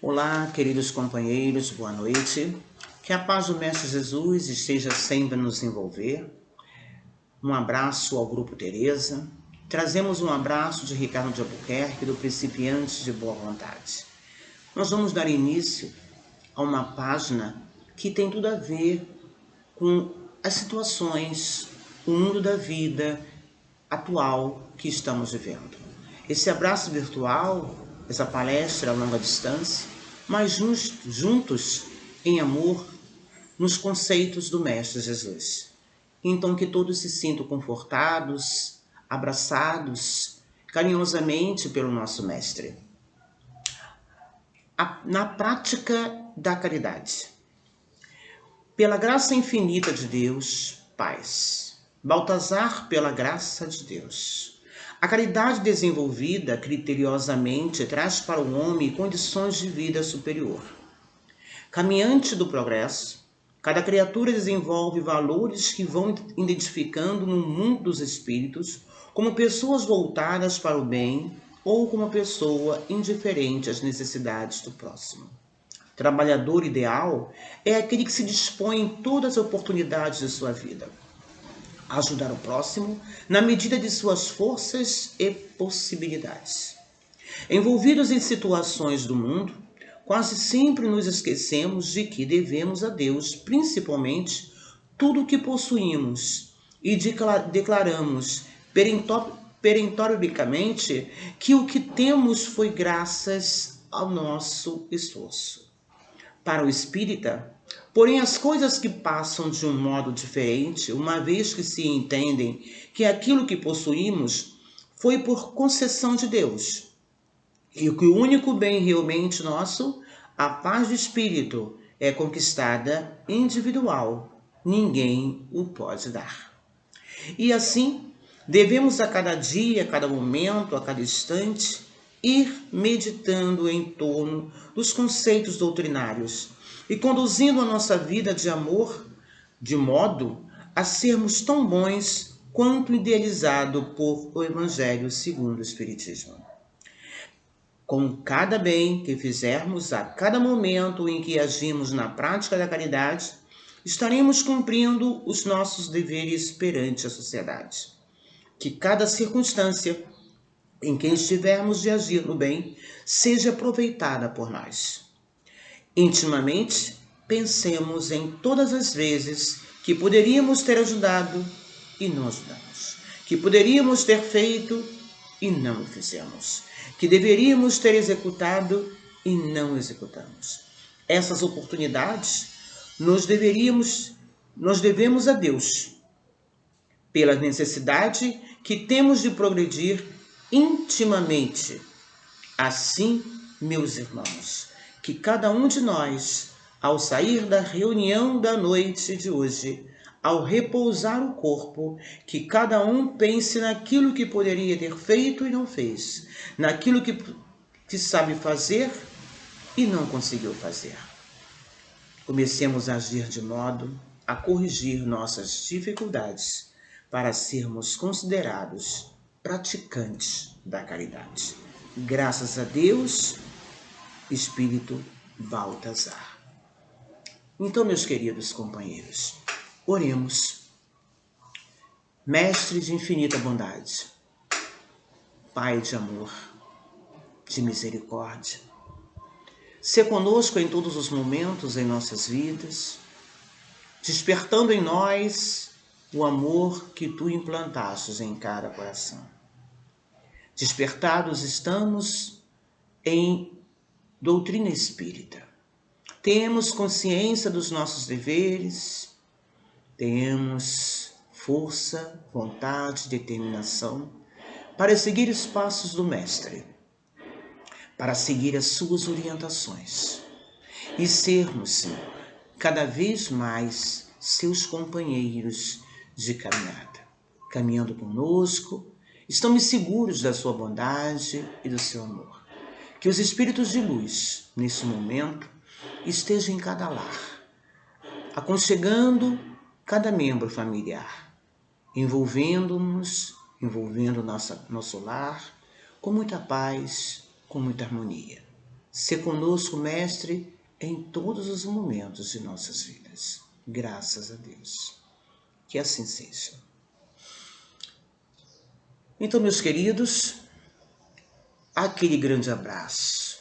Olá, queridos companheiros, boa noite. Que a paz do Mestre Jesus esteja sempre a nos envolver. Um abraço ao Grupo Teresa. Trazemos um abraço de Ricardo de Albuquerque, do Principiante de Boa Vontade. Nós vamos dar início a uma página que tem tudo a ver com as situações, o mundo da vida atual que estamos vivendo. Esse abraço virtual, essa palestra a longa distância, mas juntos em amor nos conceitos do Mestre Jesus. Então que todos se sintam confortados, abraçados carinhosamente pelo nosso Mestre. Na prática da caridade. Pela graça infinita de Deus, paz. Baltazar, pela graça de Deus. A caridade desenvolvida criteriosamente traz para o homem condições de vida superior. Caminhante do progresso, cada criatura desenvolve valores que vão identificando no mundo dos espíritos como pessoas voltadas para o bem ou como pessoa indiferente às necessidades do próximo. Trabalhador ideal é aquele que se dispõe em todas as oportunidades de sua vida a ajudar o próximo na medida de suas forças e possibilidades. Envolvidos em situações do mundo, quase sempre nos esquecemos de que devemos a Deus, principalmente, tudo o que possuímos e declaramos perentoriamente que o que temos foi graças ao nosso esforço. Para o espírita, porém, as coisas que passam de um modo diferente, uma vez que se entendem que aquilo que possuímos foi por concessão de Deus, e que o único bem realmente nosso, a paz do espírito, é conquistada individual, ninguém o pode dar. E assim, devemos a cada dia, a cada momento, a cada instante, ir meditando em torno dos conceitos doutrinários e conduzindo a nossa vida de amor, de modo a sermos tão bons quanto idealizado por o Evangelho segundo o Espiritismo. Com cada bem que fizermos a cada momento em que agimos na prática da caridade, estaremos cumprindo os nossos deveres perante a sociedade. Que cada circunstância em que estivermos de agir no bem, seja aproveitada por nós. Intimamente, pensemos em todas as vezes que poderíamos ter ajudado e não ajudamos, que poderíamos ter feito e não o fizemos, que deveríamos ter executado e não executamos. Essas oportunidades nós devemos a Deus, pela necessidade que temos de progredir intimamente. Assim, meus irmãos, que cada um de nós, ao sair da reunião da noite de hoje, ao repousar o corpo, que cada um pense naquilo que poderia ter feito e não fez, naquilo que sabe fazer e não conseguiu fazer. Comecemos a agir de modo a corrigir nossas dificuldades para sermos considerados praticantes da caridade. Graças a Deus, Espírito Baltazar. Então, meus queridos companheiros, oremos. Mestre de infinita bondade, Pai de amor, de misericórdia, sê conosco em todos os momentos em nossas vidas, despertando em nós o amor que Tu implantastes em cada coração. Despertados estamos em doutrina espírita. Temos consciência dos nossos deveres, temos força, vontade, determinação para seguir os passos do Mestre, para seguir as suas orientações e sermos, Senhor, cada vez mais seus companheiros de caminhada. Caminhando conosco, estamos seguros da sua bondade e do seu amor. Que os espíritos de luz, nesse momento, estejam em cada lar, aconchegando cada membro familiar, envolvendo-nos, envolvendo nosso lar com muita paz, com muita harmonia. ser conosco, Mestre, em todos os momentos de nossas vidas. Graças a Deus. Que assim seja. Então, meus queridos, aquele grande abraço,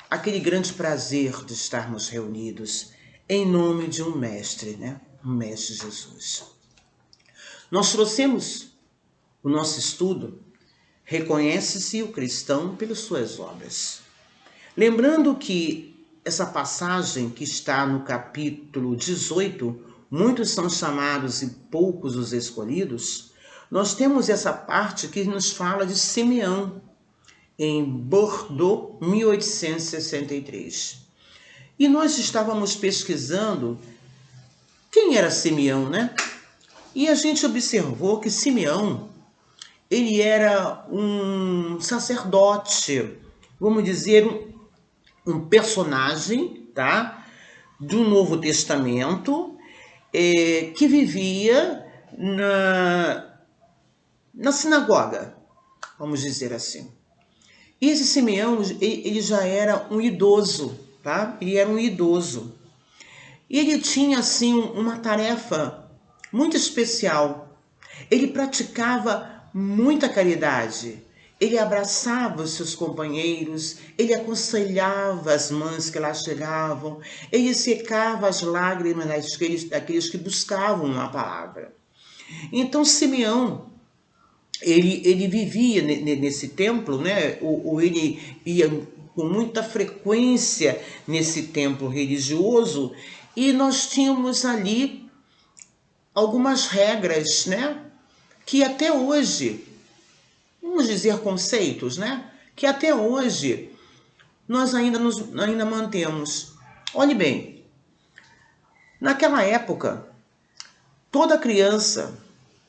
aquele grande prazer de estarmos reunidos em nome de um Mestre, né? Um Mestre Jesus. Nós trouxemos o nosso estudo, reconhece-se o cristão pelas suas obras. Lembrando que essa passagem que está no capítulo 18, muitos são chamados e poucos os escolhidos, nós temos essa parte que nos fala de Simeão, em Bordeaux, 1863. E nós estávamos pesquisando quem era Simeão, né? E a gente observou que Simeão, ele era um sacerdote, vamos dizer, um personagem, tá? Do Novo Testamento, que vivia na sinagoga, vamos dizer assim. E esse Simeão, ele já era um idoso, tá? Ele era um idoso. E ele tinha, assim, uma tarefa muito especial. Ele praticava muita caridade. Ele abraçava os seus companheiros, ele aconselhava as mães que lá chegavam, ele secava as lágrimas daqueles que buscavam a palavra. Então, Simeão, ele vivia nesse templo, né? Ou ele ia com muita frequência nesse templo religioso, e nós tínhamos ali algumas regras, né? Que até hoje, vamos dizer conceitos, né? Que até hoje nós ainda mantemos. Olhe bem, naquela época, toda criança,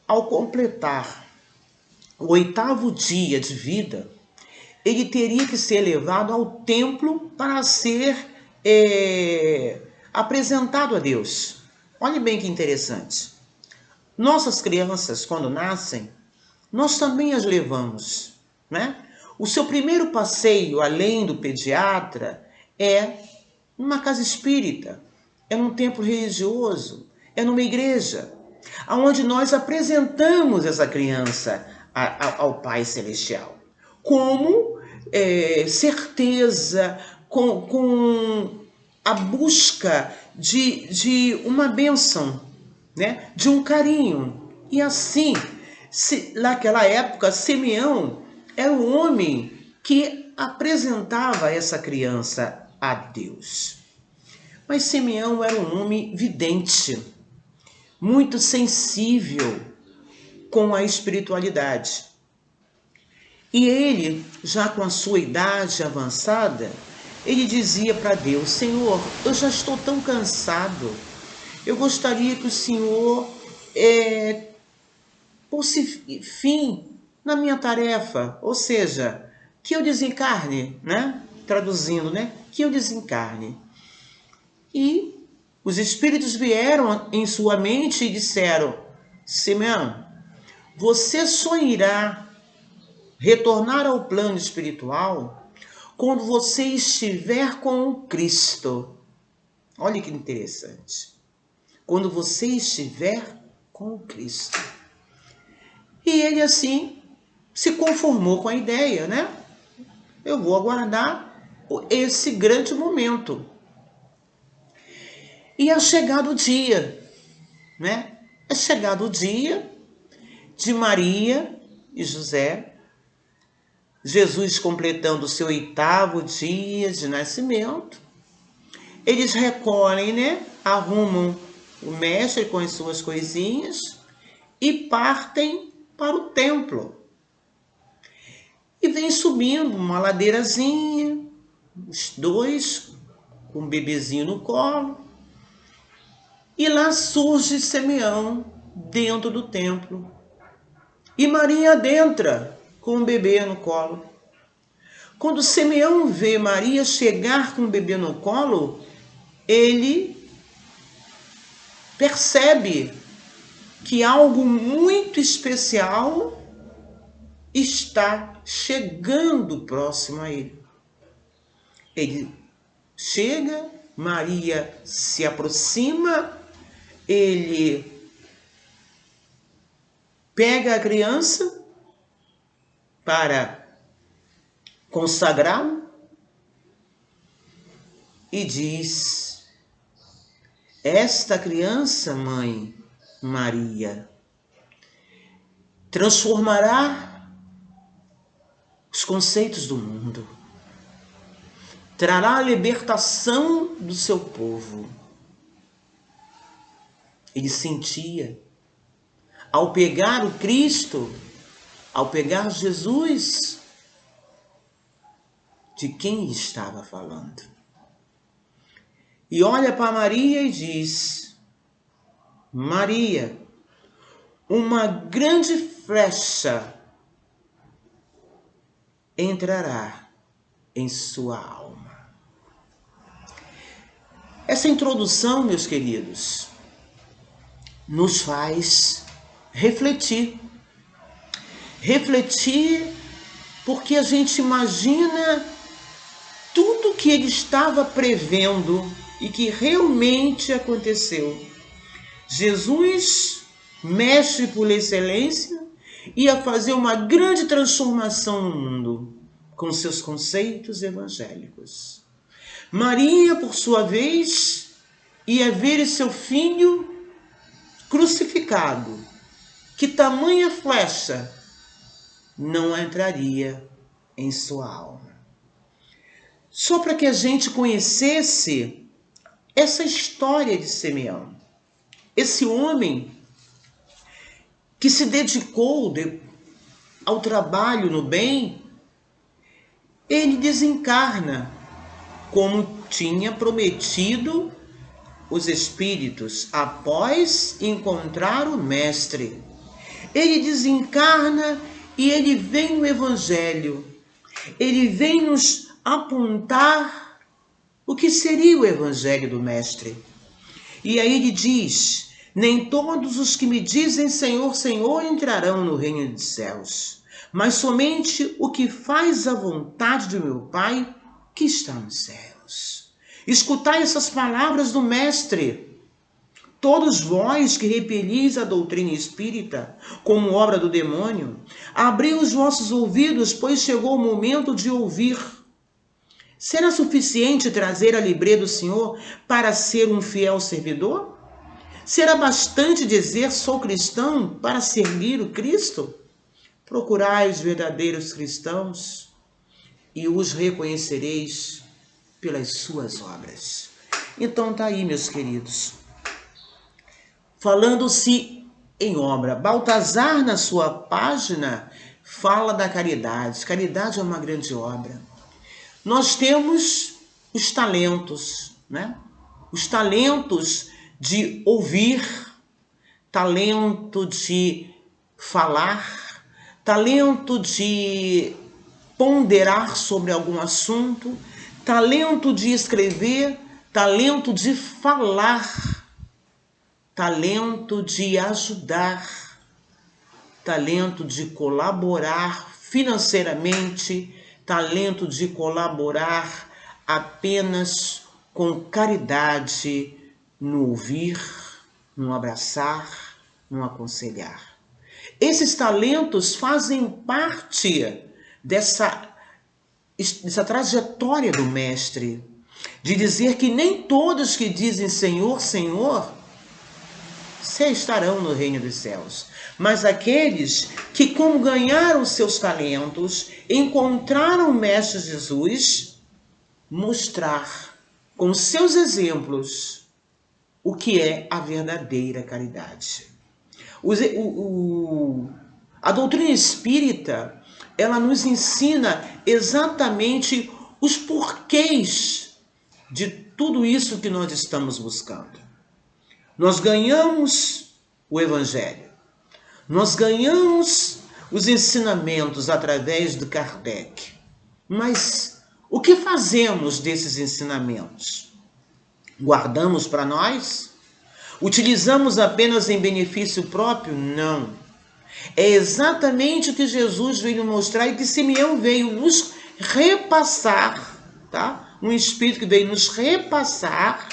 ao completar o 8º dia de vida, ele teria que ser levado ao templo para ser apresentado a Deus. Olhe bem que interessante. Nossas crianças, quando nascem, nós também as levamos, né? O seu primeiro passeio, além do pediatra, é numa casa espírita, é num templo religioso, é numa igreja, onde nós apresentamos essa criança ao Pai Celestial, como certeza, com a busca de uma bênção, né? De um carinho. E assim, naquela época, Simeão era o homem que apresentava essa criança a Deus. Mas Simeão era um homem vidente, muito sensível com a espiritualidade. E ele, já com a sua idade avançada, ele dizia para Deus: Senhor, eu já estou tão cansado, eu gostaria que o Senhor pôsse fim na minha tarefa, ou seja, que eu desencarne, né? Traduzindo, né? Que eu desencarne. E os espíritos vieram em sua mente e disseram: Simeão, você só irá retornar ao plano espiritual quando você estiver com o Cristo. Olha que interessante. Quando você estiver com o Cristo. E ele assim se conformou com a ideia, né? Eu vou aguardar esse grande momento. E é chegado o dia, né? É chegado o dia de Maria e José, Jesus completando o seu 8º dia de nascimento. Eles recolhem, né? Arrumam o mestre com as suas coisinhas e partem para o templo. E vem subindo uma ladeirazinha, os dois com um bebezinho no colo. E lá surge Simeão dentro do templo. E Maria adentra com o bebê no colo. Quando Simeão vê Maria chegar com o bebê no colo, ele percebe que algo muito especial está chegando próximo a ele. Ele chega, Maria se aproxima, ele pega a criança para consagrá-lo e diz: esta criança, mãe Maria, transformará os conceitos do mundo, trará a libertação do seu povo. Ele sentia, ao pegar o Cristo, ao pegar Jesus, de quem ele estava falando. E olha para Maria e diz: Maria, uma grande flecha entrará em sua alma. Essa introdução, meus queridos, nos faz refletir. Refletir porque a gente imagina tudo que ele estava prevendo e que realmente aconteceu. Jesus, mestre por excelência, ia fazer uma grande transformação no mundo com seus conceitos evangélicos. Maria, por sua vez, ia ver seu filho crucificado. Que tamanha flecha não entraria em sua alma. Só para que a gente conhecesse essa história de Simeão. Esse homem que se dedicou ao trabalho no bem, ele desencarna, como tinha prometido os espíritos, após encontrar o Mestre. Ele desencarna e ele vem no Evangelho. Ele vem nos apontar o que seria o Evangelho do Mestre. E aí ele diz: nem todos os que me dizem Senhor, Senhor entrarão no reino dos céus, mas somente o que faz a vontade do meu Pai que está nos céus. Escutai essas palavras do Mestre. Todos vós que repelis a doutrina espírita como obra do demônio, abri os vossos ouvidos, pois chegou o momento de ouvir. Será suficiente trazer a librê do Senhor para ser um fiel servidor? Será bastante dizer sou cristão para seguir o Cristo? Procurai os verdadeiros cristãos e os reconhecereis pelas suas obras. Então tá aí, meus queridos. Falando-se em obra, Baltazar, na sua página, fala da caridade. Caridade é uma grande obra. Nós temos os talentos, né? Os talentos de ouvir, talento de falar, talento de ponderar sobre algum assunto, talento de escrever, talento de falar, talento de ajudar, talento de colaborar financeiramente, talento de colaborar apenas com caridade no ouvir, no abraçar, no aconselhar. Esses talentos fazem parte dessa trajetória do Mestre, de dizer que nem todos que dizem Senhor, Senhor, estarão no reino dos céus, mas aqueles que, como ganharam seus talentos, encontraram o Mestre Jesus, mostrar com seus exemplos o que é a verdadeira caridade. A doutrina espírita, ela nos ensina exatamente os porquês de tudo isso que nós estamos buscando. Nós ganhamos o Evangelho. Nós ganhamos os ensinamentos através de Kardec. Mas o que fazemos desses ensinamentos? Guardamos para nós? Utilizamos apenas em benefício próprio? Não. É exatamente o que Jesus veio mostrar e que Simeão veio nos repassar tá? Um Espírito que veio nos repassar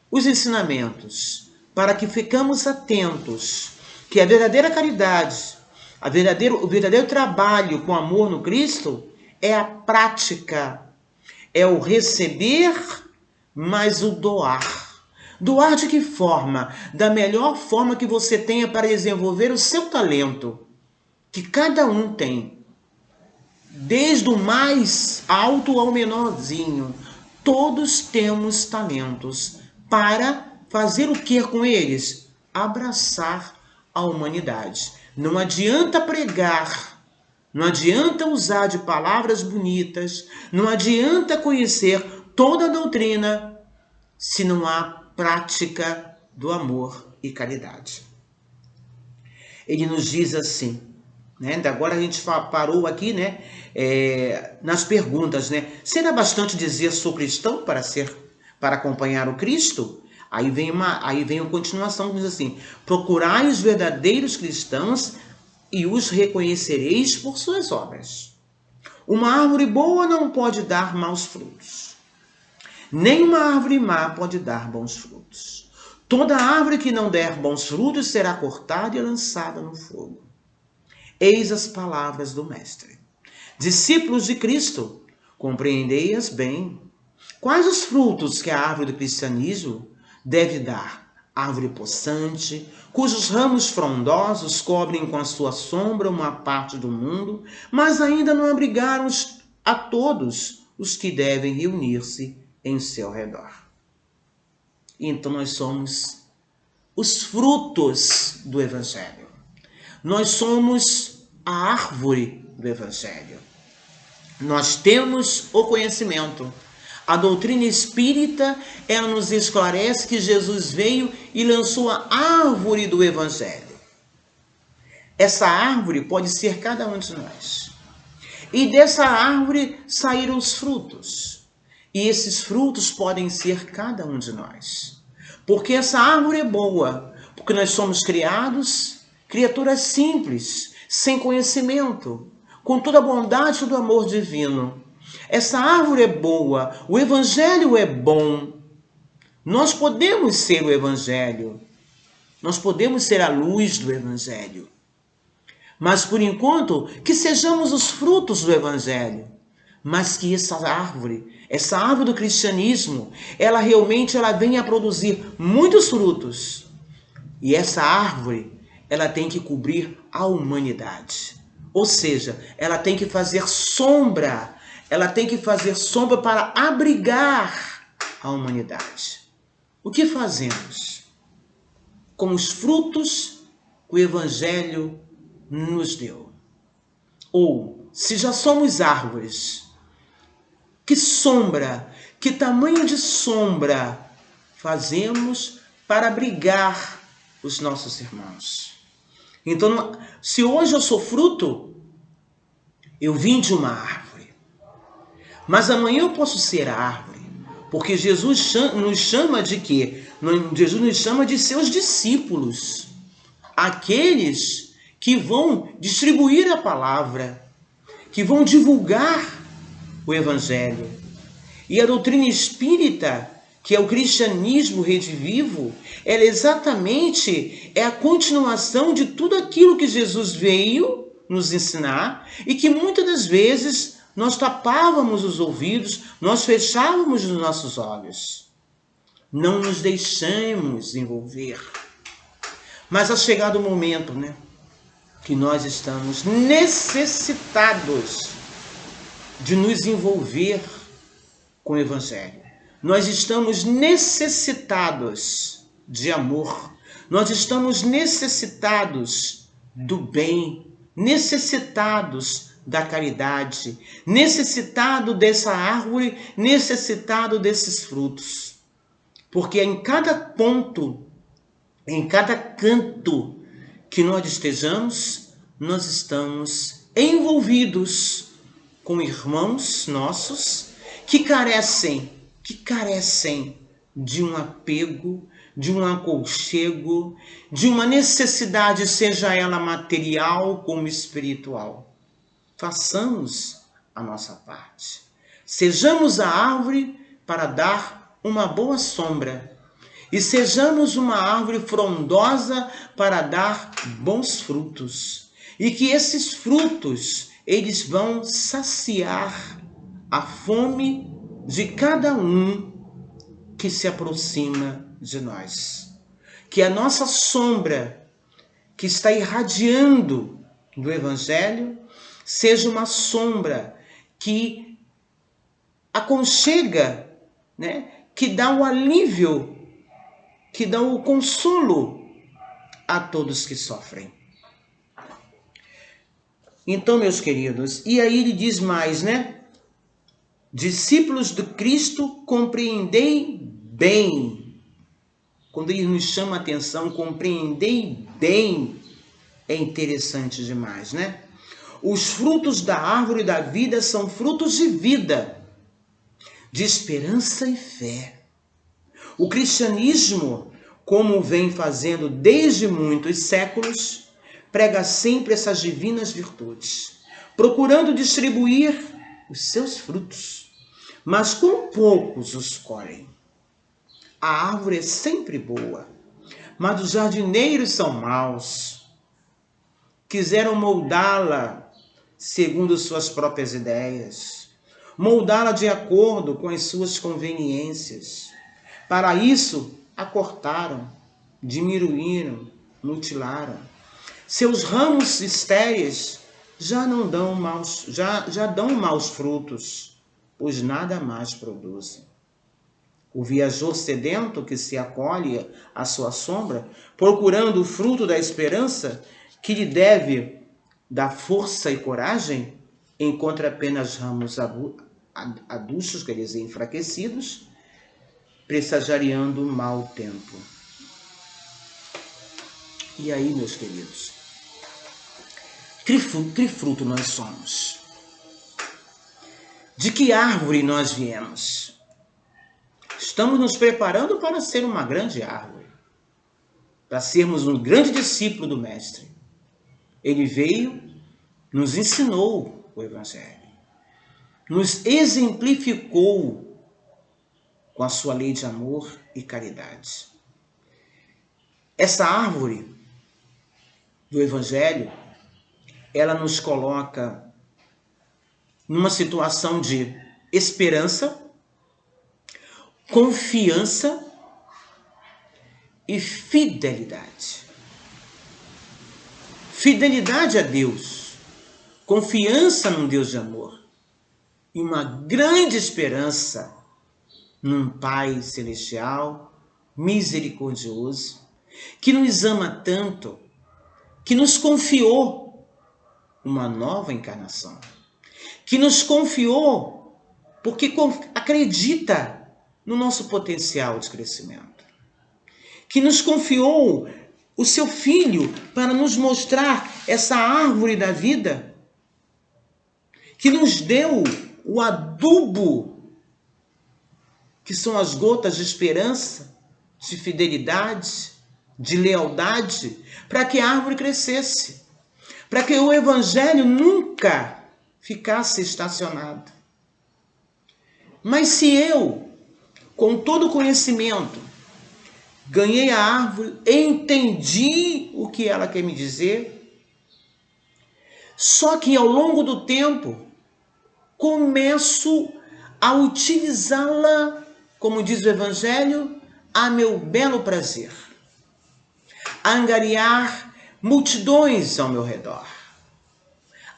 os ensinamentos, para que ficamos atentos, que a verdadeira caridade, o verdadeiro trabalho com amor no Cristo é a prática, é o receber, mas o doar. Doar de que forma? Da melhor forma que você tenha para desenvolver o seu talento, que cada um tem. Desde o mais alto ao menorzinho, todos temos talentos. Para fazer o que com eles? Abraçar a humanidade. Não adianta pregar, não adianta usar de palavras bonitas, não adianta conhecer toda a doutrina se não há prática do amor e caridade. Ele nos diz assim, né? Agora a gente parou aqui, né? Nas perguntas, né? Será bastante dizer sou cristão para acompanhar o Cristo? Aí vem a continuação que diz assim: procurai os verdadeiros cristãos e os reconhecereis por suas obras. Uma árvore boa não pode dar maus frutos, nem uma árvore má pode dar bons frutos. Toda árvore que não der bons frutos será cortada e lançada no fogo. Eis as palavras do Mestre. Discípulos de Cristo, compreendei-as bem. Quais os frutos que a árvore do cristianismo deve dar? Árvore possante, cujos ramos frondosos cobrem com a sua sombra uma parte do mundo, mas ainda não abrigaram a todos os que devem reunir-se em seu redor. Então nós somos os frutos do Evangelho. Nós somos a árvore do Evangelho. Nós temos o conhecimento. A doutrina espírita, ela nos esclarece que Jesus veio e lançou a árvore do Evangelho. Essa árvore pode ser cada um de nós. E dessa árvore saíram os frutos. E esses frutos podem ser cada um de nós. Porque essa árvore é boa. Porque nós somos criaturas simples, sem conhecimento, com toda a bondade do amor divino. Essa árvore é boa, o Evangelho é bom. Nós podemos ser o Evangelho. Nós podemos ser a luz do Evangelho. Mas, por enquanto, que sejamos os frutos do Evangelho. Mas que essa árvore do cristianismo, ela realmente venha a produzir muitos frutos. E essa árvore, ela tem que cobrir a humanidade. Ou seja, ela tem que fazer sombra. Ela tem que fazer sombra para abrigar a humanidade. O que fazemos com os frutos que o Evangelho nos deu? Ou, se já somos árvores, que sombra, que tamanho de sombra fazemos para abrigar os nossos irmãos? Então, se hoje eu sou fruto, eu vim de uma árvore. Mas amanhã eu posso ser árvore, porque Jesus nos chama de quê? Jesus nos chama de seus discípulos, aqueles que vão distribuir a palavra, que vão divulgar o Evangelho. E a doutrina espírita, que é o cristianismo redivivo, ela exatamente é a continuação de tudo aquilo que Jesus veio nos ensinar e que muitas das vezes nós tapávamos os ouvidos, nós fechávamos os nossos olhos. Não nos deixamos envolver. Mas ha chegado o momento, né, que nós estamos necessitados de nos envolver com o Evangelho. Nós estamos necessitados de amor. Nós estamos necessitados do bem, necessitados da caridade, necessitado dessa árvore, necessitado desses frutos. Porque em cada ponto, em cada canto que nós estejamos, nós estamos envolvidos com irmãos nossos que carecem de um apego, de um aconchego, de uma necessidade, seja ela material como espiritual. Façamos a nossa parte. Sejamos a árvore para dar uma boa sombra, e sejamos uma árvore frondosa para dar bons frutos. E que esses frutos, eles vão saciar a fome de cada um que se aproxima de nós. Que a nossa sombra, que está irradiando do Evangelho, seja uma sombra que aconchega, né? Que dá o alívio, que dá o consolo a todos que sofrem. Então, meus queridos, e aí ele diz mais, né? Discípulos do Cristo, compreendei bem. Quando ele nos chama a atenção, compreendei bem, é interessante demais, né? Os frutos da árvore da vida são frutos de vida, de esperança e fé. O cristianismo, como vem fazendo desde muitos séculos, prega sempre essas divinas virtudes, procurando distribuir os seus frutos, mas com poucos os colhem. A árvore é sempre boa, mas os jardineiros são maus. Quiseram moldá-la segundo suas próprias ideias, moldá-la de acordo com as suas conveniências. Para isso, a cortaram, diminuíram, mutilaram. Seus ramos estéreis já dão maus frutos, pois nada mais produzem. O viajor sedento que se acolhe à sua sombra, procurando o fruto da esperança, que lhe deve dar força e coragem, encontra apenas ramos adultos, quer dizer, enfraquecidos, presagariando um mau tempo. E aí, meus queridos, que fruto nós somos? De que árvore nós viemos? Estamos nos preparando para ser uma grande árvore, para sermos um grande discípulo do Mestre. Ele veio, nos ensinou o Evangelho, nos exemplificou com a sua lei de amor e caridade. Essa árvore do Evangelho, ela nos coloca numa situação de esperança, confiança e fidelidade. Fidelidade a Deus, confiança num Deus de amor e uma grande esperança num Pai celestial, misericordioso, que nos ama tanto, que nos confiou uma nova encarnação, que nos confiou porque acredita no nosso potencial de crescimento, que nos confiou o seu Filho para nos mostrar essa árvore da vida, que nos deu o adubo, que são as gotas de esperança, de fidelidade, de lealdade, para que a árvore crescesse, para que o Evangelho nunca ficasse estacionado. Mas se eu, com todo o conhecimento, ganhei a árvore, entendi o que ela quer me dizer, só que ao longo do tempo, começo a utilizá-la, como diz o Evangelho, a meu belo prazer, a angariar multidões ao meu redor,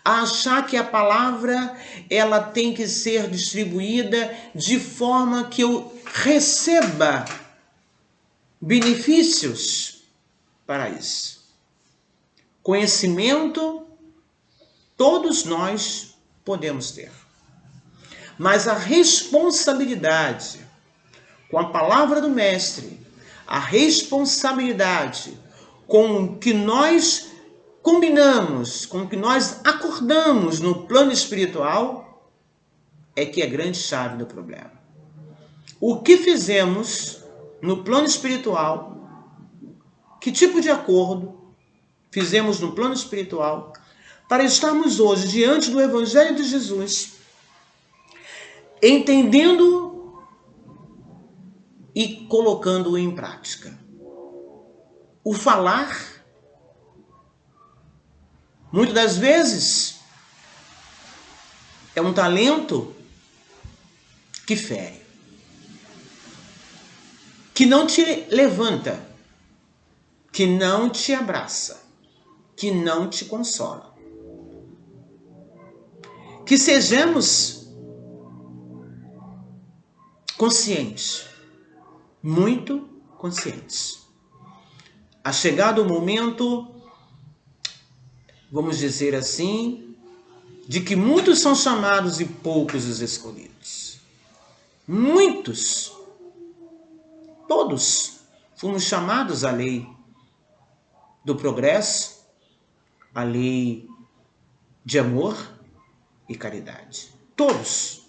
a achar que a palavra ela tem que ser distribuída de forma que eu receba benefícios para isso. Conhecimento, todos nós podemos ter. Mas a responsabilidade com a palavra do Mestre, a responsabilidade com o que nós combinamos, com o que nós acordamos no plano espiritual, é que é a grande chave do problema. O que fizemos no plano espiritual, que tipo de acordo fizemos no plano espiritual, para estarmos hoje diante do Evangelho de Jesus, entendendo e colocando em prática. O falar, muitas das vezes, é um talento que fere, que não te levanta, que não te abraça, que não te consola. Que sejamos conscientes, muito conscientes. A chegado o momento, vamos dizer assim, de que muitos são chamados e poucos os escolhidos. Muitos, todos, fomos chamados à lei do progresso, à lei de amor e caridade. Todos.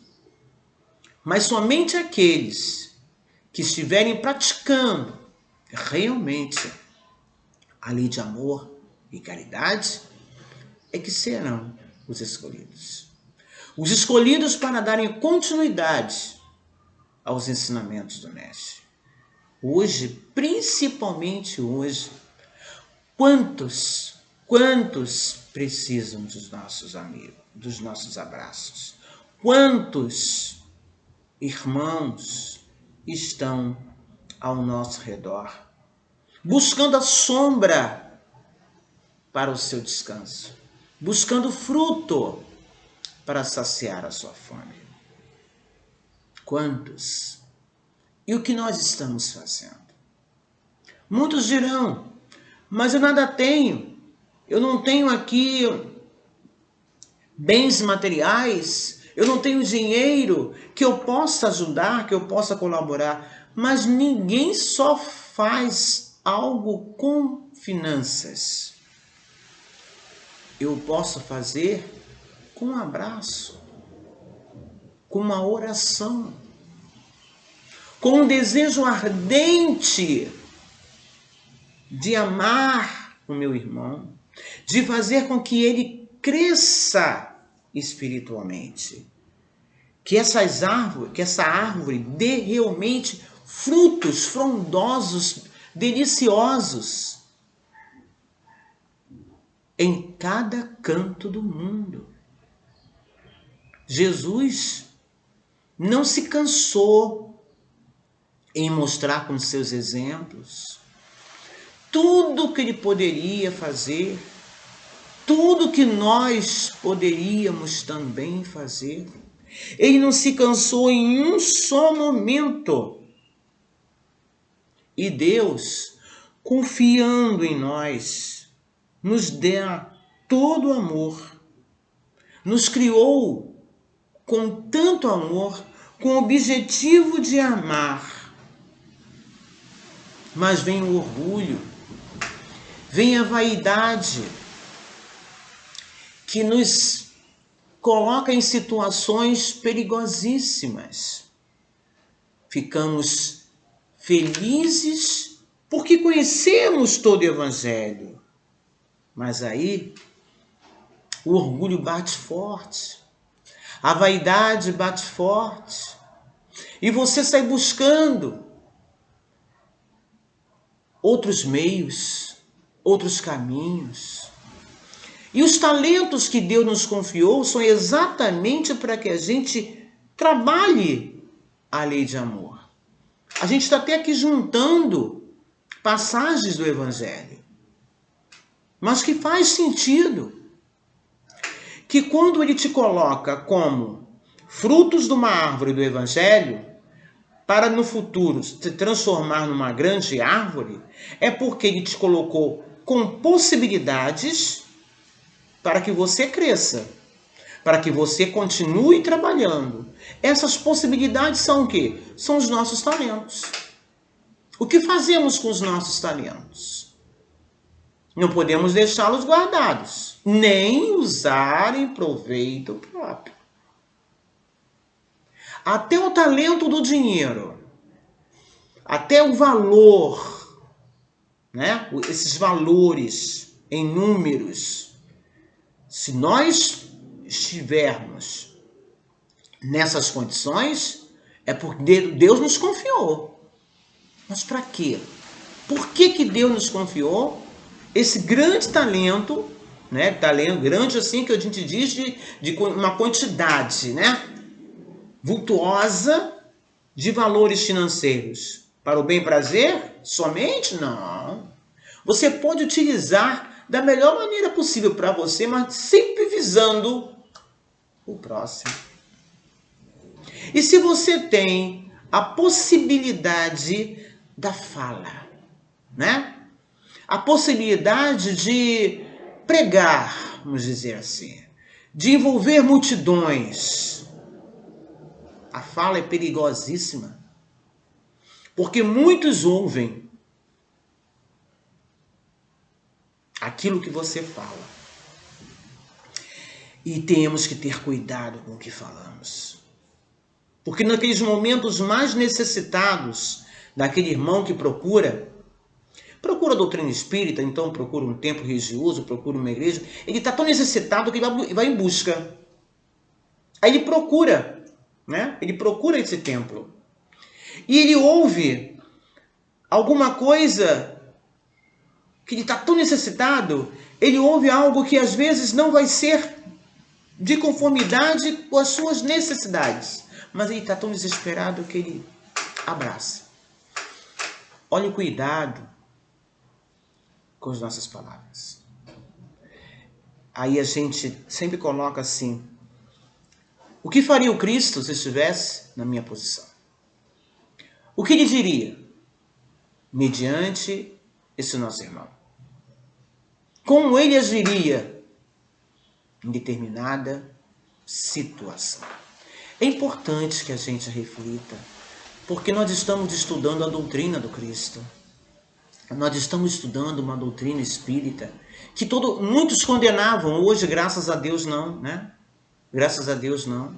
Mas somente aqueles que estiverem praticando realmente a lei de amor e caridade é que serão os escolhidos. Os escolhidos para darem continuidade aos ensinamentos do Mestre. Hoje, principalmente hoje, quantos precisam dos nossos amigos, dos nossos abraços? Quantos irmãos estão ao nosso redor, buscando a sombra para o seu descanso, buscando fruto para saciar a sua fome? Quantos? E o que nós estamos fazendo? Muitos dirão, mas eu nada tenho, eu não tenho aqui bens materiais, eu não tenho dinheiro que eu possa ajudar, que eu possa colaborar. Mas ninguém só faz algo com finanças. Eu posso fazer com um abraço, com uma oração, com um desejo ardente de amar o meu irmão, de fazer com que ele cresça espiritualmente. Que essa árvore dê realmente frutos frondosos, deliciosos, em cada canto do mundo. Jesus não se cansou em mostrar com seus exemplos tudo que ele poderia fazer, tudo que nós poderíamos também fazer. Ele não se cansou em um só momento. E Deus, confiando em nós, nos dá todo o amor. Nos criou com tanto amor, com o objetivo de amar. Mas vem o orgulho, vem a vaidade, que nos coloca em situações perigosíssimas. Ficamos felizes porque conhecemos todo o Evangelho. Mas aí o orgulho bate forte, a vaidade bate forte, e você sai buscando outros meios, outros caminhos. E os talentos que Deus nos confiou são exatamente para que a gente trabalhe a lei de amor. A gente está até aqui juntando passagens do Evangelho, mas que faz sentido. Que quando ele te coloca como frutos de uma árvore do Evangelho, para no futuro se transformar numa grande árvore, é porque ele te colocou com possibilidades para que você cresça, para que você continue trabalhando. Essas possibilidades são o quê? São os nossos talentos. O que fazemos com os nossos talentos? Não podemos deixá-los guardados, nem usar em proveito próprio. Até o talento do dinheiro, até o valor, né? Esses valores em números, se nós estivermos nessas condições, é porque Deus nos confiou. Mas para quê? Por que Deus nos confiou esse grande talento, né? Talento grande assim que a gente diz de uma quantidade, né? Vultuosa de valores financeiros. Para o bem prazer? Somente? Não. Você pode utilizar da melhor maneira possível para você, mas sempre visando o próximo. E se você tem a possibilidade da fala, né? A possibilidade de pregar, vamos dizer assim, de envolver multidões, a fala é perigosíssima, porque muitos ouvem aquilo que você fala. E temos que ter cuidado com o que falamos. Porque naqueles momentos mais necessitados daquele irmão que procura a doutrina espírita, então procura um templo religioso, procura uma igreja, ele está tão necessitado que ele vai em busca. Aí ele procura, né? Ele procura esse templo. E ele ouve alguma coisa que ele está tão necessitado, ele ouve algo que às vezes não vai ser de conformidade com as suas necessidades. Mas ele está tão desesperado que ele abraça. Olhe o cuidado com as nossas palavras. Aí a gente sempre coloca assim: o que faria o Cristo se estivesse na minha posição? O que ele diria mediante esse nosso irmão? Como ele agiria em determinada situação? É importante que a gente reflita, porque nós estamos estudando a doutrina do Cristo. Nós estamos estudando uma doutrina espírita que muitos condenavam, hoje, graças a Deus, não, né? Graças a Deus, não.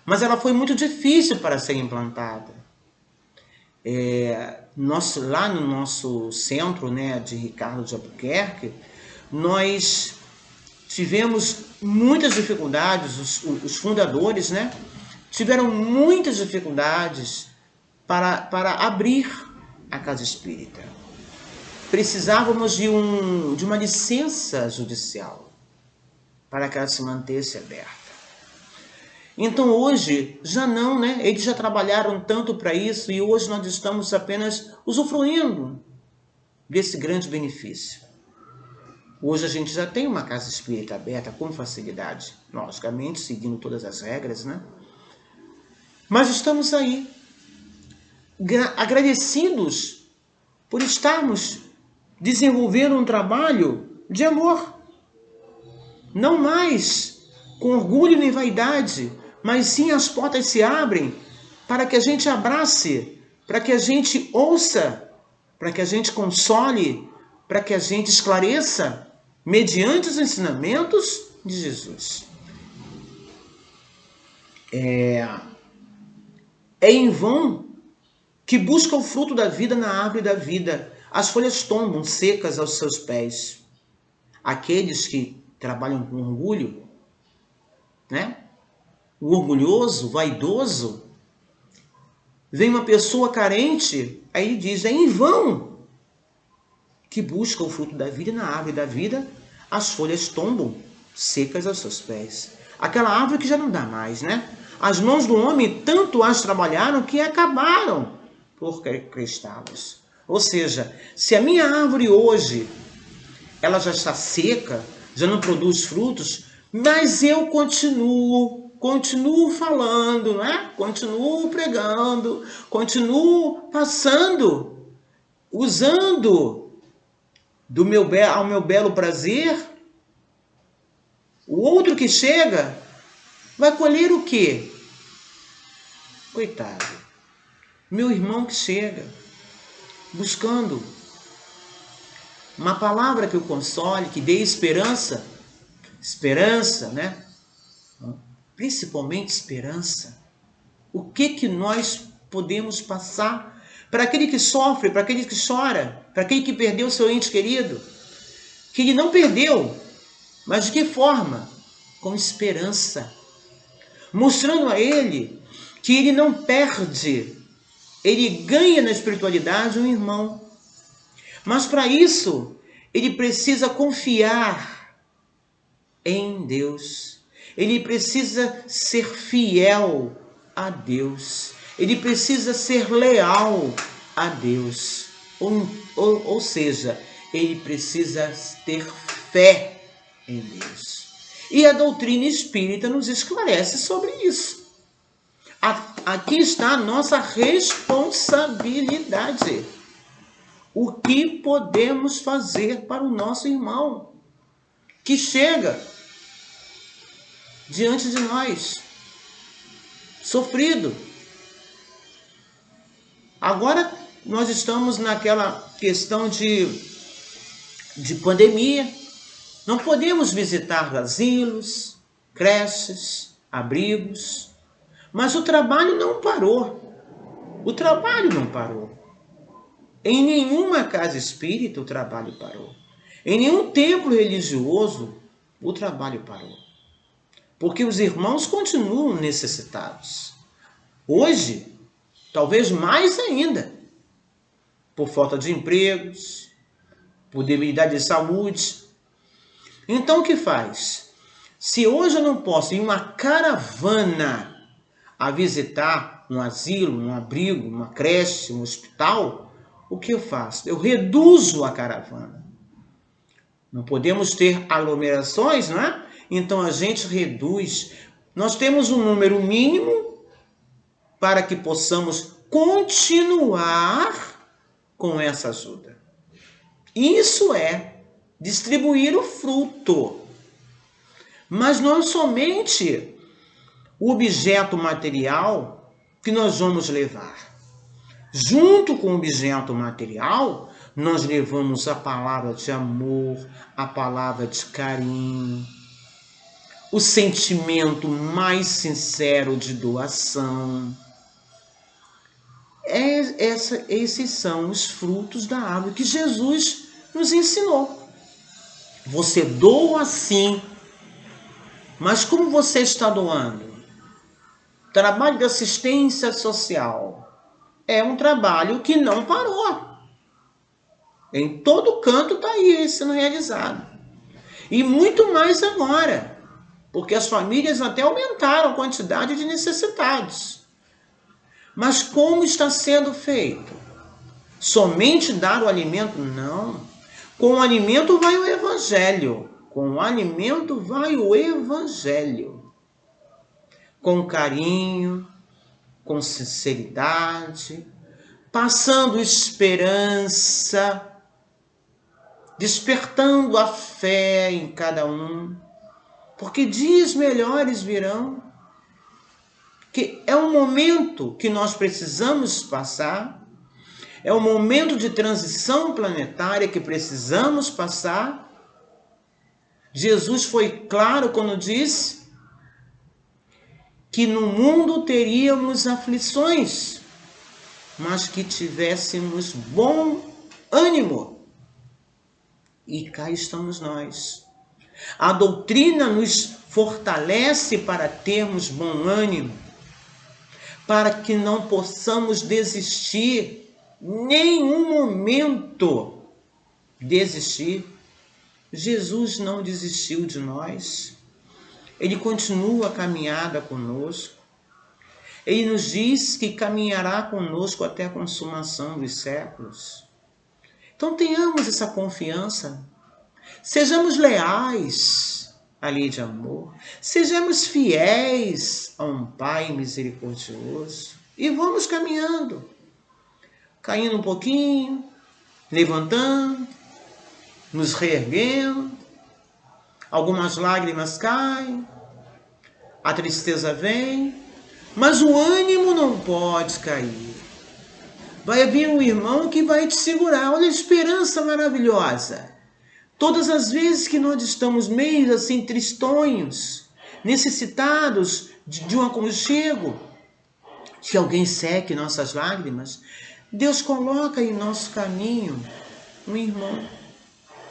Mas ela foi muito difícil para ser implantada. Lá no nosso centro, né, de Ricardo de Albuquerque, nós tivemos muitas dificuldades, os fundadores, né, tiveram muitas dificuldades para abrir a casa espírita. Precisávamos de uma licença judicial para que ela se mantesse aberta. Então hoje já não, né? Eles já trabalharam tanto para isso e hoje nós estamos apenas usufruindo desse grande benefício. Hoje a gente já tem uma casa espírita aberta com facilidade, logicamente seguindo todas as regras, né? Mas estamos aí, agradecidos por estarmos desenvolvendo um trabalho de amor. Não mais com orgulho nem vaidade, mas sim as portas se abrem para que a gente abrace, para que a gente ouça, para que a gente console, para que a gente esclareça mediante os ensinamentos de Jesus. É em vão que busca o fruto da vida na árvore da vida. As folhas tombam secas aos seus pés. Aqueles que trabalham com orgulho, né? O orgulhoso, vaidoso, vem uma pessoa carente, aí diz, é em vão que busca o fruto da vida na árvore da vida, as folhas tombam secas aos seus pés. Aquela árvore que já não dá mais, né? As mãos do homem tanto as trabalharam que acabaram por crestá-las. Ou seja, se a minha árvore hoje, ela já está seca, já não produz frutos, mas eu continuo falando, né? Continuo pregando, continuo passando, usando ao meu belo prazer. O outro que chega vai colher o quê? Coitado. Meu irmão que chega buscando uma palavra que o console, que dê esperança, né? Principalmente esperança. O que nós podemos passar para aquele que sofre, para aquele que chora, para aquele que perdeu seu ente querido, que ele não perdeu, mas de que forma? Com esperança. mostrando a ele que ele não perde, ele ganha na espiritualidade um irmão. Mas para isso, ele precisa confiar em Deus. Ele precisa ser fiel a Deus. Ele precisa ser leal a Deus. Ou seja, ele precisa ter fé em Deus. E a doutrina espírita nos esclarece sobre isso. Aqui está a nossa responsabilidade. O que podemos fazer para o nosso irmão que chega diante de nós, sofrido? Agora nós estamos naquela questão de pandemia. Não podemos visitar asilos, creches, abrigos, mas o trabalho não parou. O trabalho não parou. Em nenhuma casa espírita o trabalho parou. Em nenhum templo religioso o trabalho parou. Porque os irmãos continuam necessitados. Hoje, talvez mais ainda, por falta de empregos, por debilidade de saúde. Então o que faz? Se hoje eu não posso ir em uma caravana a visitar um asilo, um abrigo, uma creche, um hospital, o que eu faço? Eu reduzo a caravana. Não podemos ter aglomerações, não é? Então a gente reduz. Nós temos um número mínimo para que possamos continuar com essa ajuda. Isso é distribuir o fruto. Mas não somente o objeto material que nós vamos levar. Junto com o objeto material, nós levamos a palavra de amor, a palavra de carinho, o sentimento mais sincero de doação. Esses são os frutos da árvore que Jesus nos ensinou. Você doa sim, mas como você está doando? Trabalho de assistência social é um trabalho que não parou. Em todo canto está aí sendo realizado. E muito mais agora, porque as famílias até aumentaram a quantidade de necessitados. Mas como está sendo feito? Somente dar o alimento? Não. Com o alimento vai o evangelho. Com o alimento vai o evangelho. Com carinho, com sinceridade, passando esperança, despertando a fé em cada um, porque dias melhores virão, que é um momento que nós precisamos passar, é um momento de transição planetária que precisamos passar. Jesus foi claro quando disse que no mundo teríamos aflições, mas que tivéssemos bom ânimo. E cá estamos nós. A doutrina nos fortalece para termos bom ânimo, para que não possamos desistir, nenhum momento desistir. Jesus não desistiu de nós. Ele continua a caminhada conosco. Ele nos diz que caminhará conosco até a consumação dos séculos. Então tenhamos essa confiança. Sejamos leais à lei de amor. Sejamos fiéis a um Pai misericordioso. E vamos caminhando. Caindo um pouquinho, levantando, nos reerguendo. Algumas lágrimas caem, a tristeza vem, mas o ânimo não pode cair. Vai vir um irmão que vai te segurar. Olha a esperança maravilhosa. Todas as vezes que nós estamos meio assim tristonhos, necessitados de um aconchego, que alguém seque nossas lágrimas, Deus coloca em nosso caminho um irmão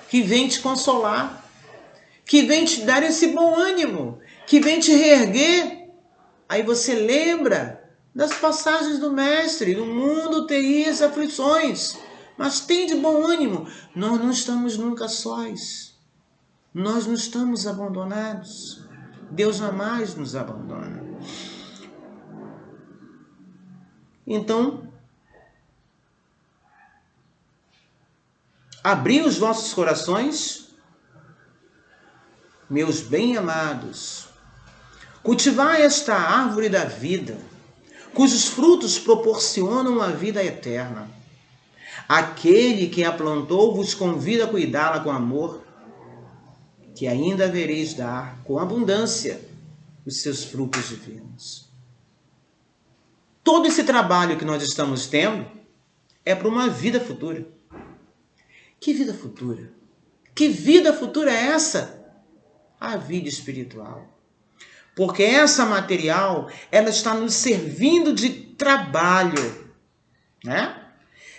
que vem te consolar, que vem te dar esse bom ânimo, que vem te reerguer. Aí você lembra das passagens do Mestre: no mundo tereis aflições, mas tende bom ânimo. Nós não estamos nunca sós. Nós não estamos abandonados. Deus jamais nos abandona. Então, abri os vossos corações, meus bem-amados. Cultivai esta árvore da vida, cujos frutos proporcionam a vida eterna. Aquele que a plantou vos convida a cuidá-la com amor, que ainda havereis dar com abundância os seus frutos divinos. Todo esse trabalho que nós estamos tendo é para uma vida futura. Que vida futura? Que vida futura é essa? A vida espiritual. Porque essa material, ela está nos servindo de trabalho, né?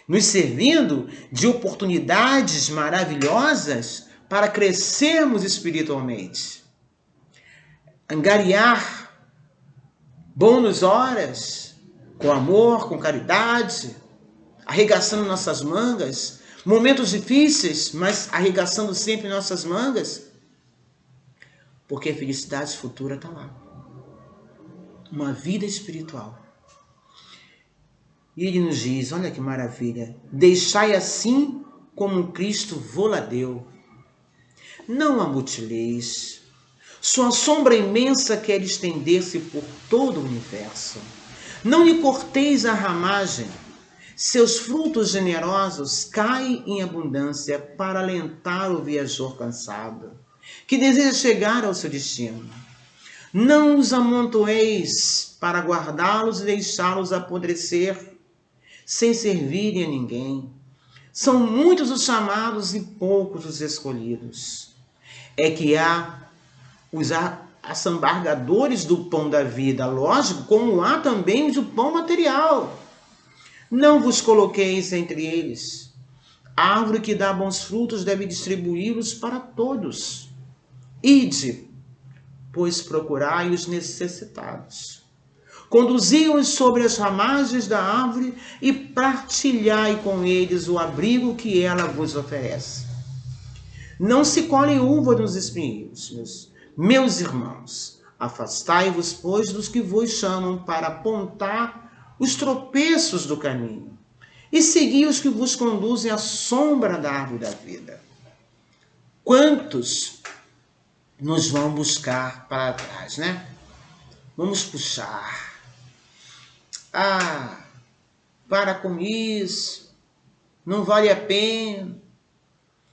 Nos servindo de oportunidades maravilhosas para crescermos espiritualmente. Angariar bônus horas, com amor, com caridade, arregaçando nossas mangas, momentos difíceis, mas arregaçando sempre nossas mangas, porque a felicidade futura está lá. Uma vida espiritual. E ele nos diz, olha que maravilha, deixai assim como Cristo vô-la deu. Não a mutileis. Sua sombra imensa quer estender-se por todo o universo. Não lhe corteis a ramagem. Seus frutos generosos caem em abundância para alentar o viajor cansado, que deseja chegar ao seu destino. Não os amontoeis para guardá-los e deixá-los apodrecer, sem servirem a ninguém. São muitos os chamados e poucos os escolhidos. É que há os assambargadores do pão da vida, lógico, como há também os do pão material. Não vos coloqueis entre eles. A árvore que dá bons frutos deve distribuí-los para todos. Ide, pois procurai os necessitados. Conduzi-os sobre as ramagens da árvore e partilhai com eles o abrigo que ela vos oferece. Não se colhe uva nos espinheiros, meus irmãos. Afastai-vos, pois, dos que vos chamam para apontar os tropeços do caminho, e segui os que vos conduzem à sombra da árvore da vida. Quantos nos vão buscar para trás, né? Vamos puxar. Ah, para com isso, não vale a pena,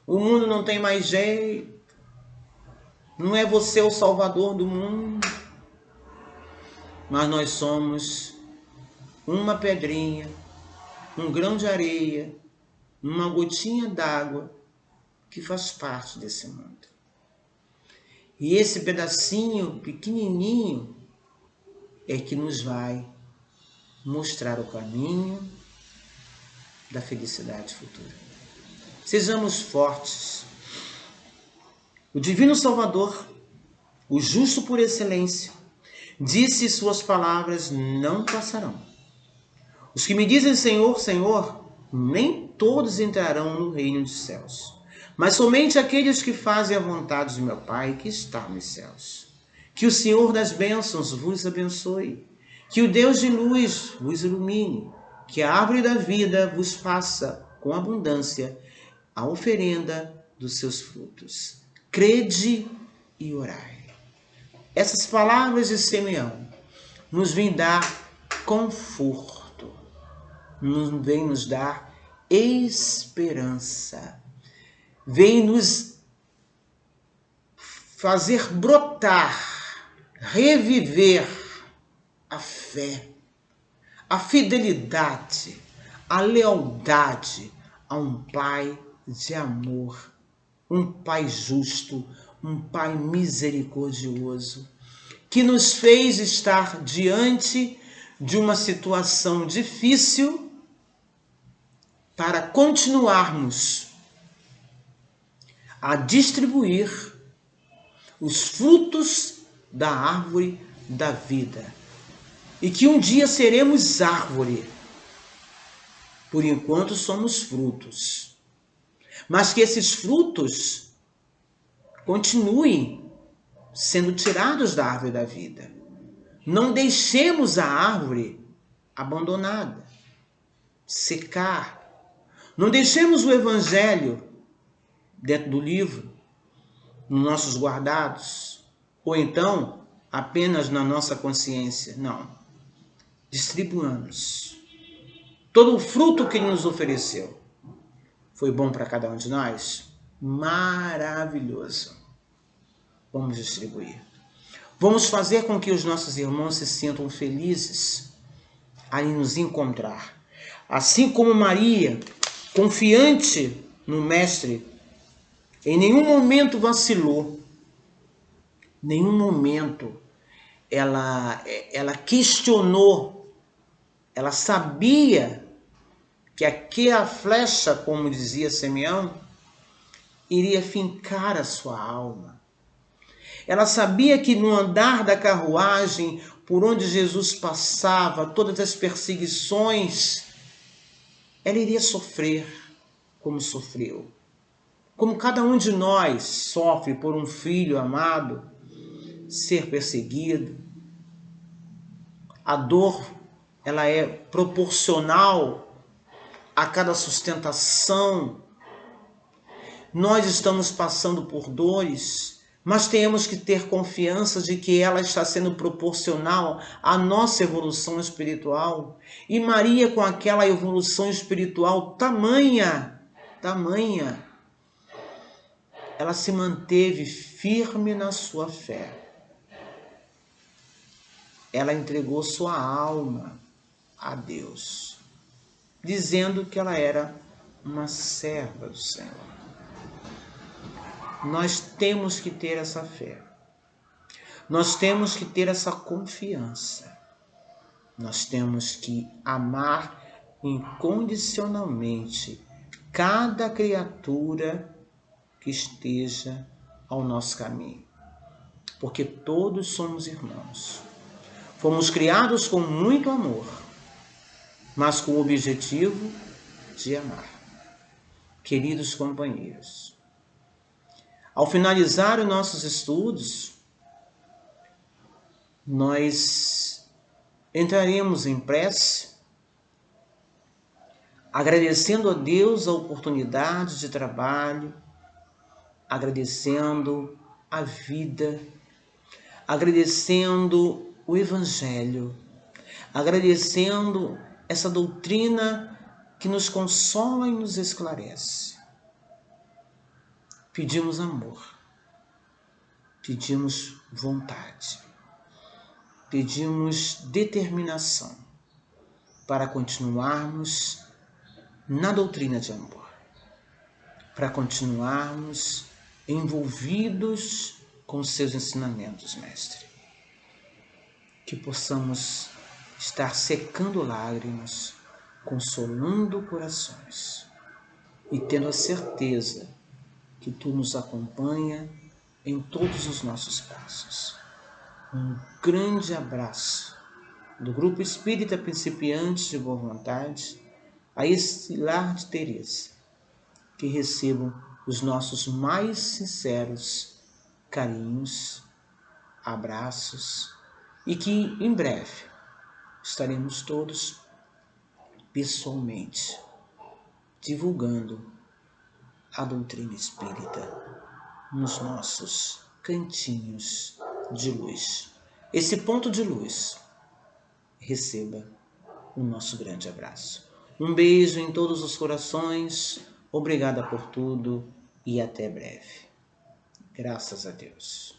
o mundo não tem mais jeito, não é você o salvador do mundo, mas nós somos uma pedrinha, um grão de areia, uma gotinha d'água que faz parte desse mundo. E esse pedacinho pequenininho é que nos vai mostrar o caminho da felicidade futura. Sejamos fortes. O Divino Salvador, o justo por excelência, disse: suas palavras não passarão. Os que me dizem Senhor, Senhor, nem todos entrarão no reino dos céus, mas somente aqueles que fazem a vontade de meu Pai que está nos céus. Que o Senhor das bênçãos vos abençoe, que o Deus de luz vos ilumine, que a árvore da vida vos faça com abundância a oferenda dos seus frutos. Crede e orai. Essas palavras de Simeão nos vêm dar conforto, vem nos dar esperança, vem nos fazer brotar, reviver a fé, a fidelidade, a lealdade a um Pai de amor, um Pai justo, um Pai misericordioso, que nos fez estar diante de uma situação difícil para continuarmos a distribuir os frutos da árvore da vida, e que um dia seremos árvore. Por enquanto somos frutos, mas que esses frutos continuem sendo tirados da árvore da vida. Não deixemos a árvore abandonada, secar. Não deixemos o evangelho dentro do livro, nos nossos guardados, ou então apenas na nossa consciência. Não. Distribuamos. Todo o fruto que ele nos ofereceu foi bom para cada um de nós? Maravilhoso. Vamos distribuir. Vamos fazer com que os nossos irmãos se sintam felizes em nos encontrar. Assim como Maria, confiante no Mestre, em nenhum momento vacilou, nenhum momento ela questionou, ela sabia que aquela flecha, como dizia Simeão, iria fincar a sua alma. Ela sabia que no andar da carruagem, por onde Jesus passava, todas as perseguições, ela iria sofrer como sofreu. Como cada um de nós sofre por um filho amado ser perseguido. A dor, ela é proporcional a cada sustentação. Nós estamos passando por dores, mas temos que ter confiança de que ela está sendo proporcional à nossa evolução espiritual. E Maria, com aquela evolução espiritual tamanha, ela se manteve firme na sua fé. Ela entregou sua alma a Deus, dizendo que ela era uma serva do Senhor. Nós temos que ter essa fé. Nós temos que ter essa confiança. Nós temos que amar incondicionalmente cada criatura que esteja ao nosso caminho. Porque todos somos irmãos. Fomos criados com muito amor, mas com o objetivo de amar. Queridos companheiros, ao finalizar os nossos estudos, nós entraremos em prece, agradecendo a Deus a oportunidade de trabalho, agradecendo a vida, agradecendo o Evangelho, agradecendo essa doutrina que nos consola e nos esclarece. Pedimos amor, pedimos vontade, pedimos determinação para continuarmos na doutrina de amor, para continuarmos envolvidos com seus ensinamentos, Mestre. Que possamos estar secando lágrimas, consolando corações e tendo a certeza que Tu nos acompanha em todos os nossos passos. Um grande abraço do Grupo Espírita Principiantes de Boa Vontade a esse lar de Teresa. Que recebam os nossos mais sinceros carinhos, abraços e que em breve estaremos todos pessoalmente divulgando a doutrina espírita nos nossos cantinhos de luz. Esse ponto de luz, receba o nosso grande abraço. Um beijo em todos os corações, obrigada por tudo e até breve. Graças a Deus.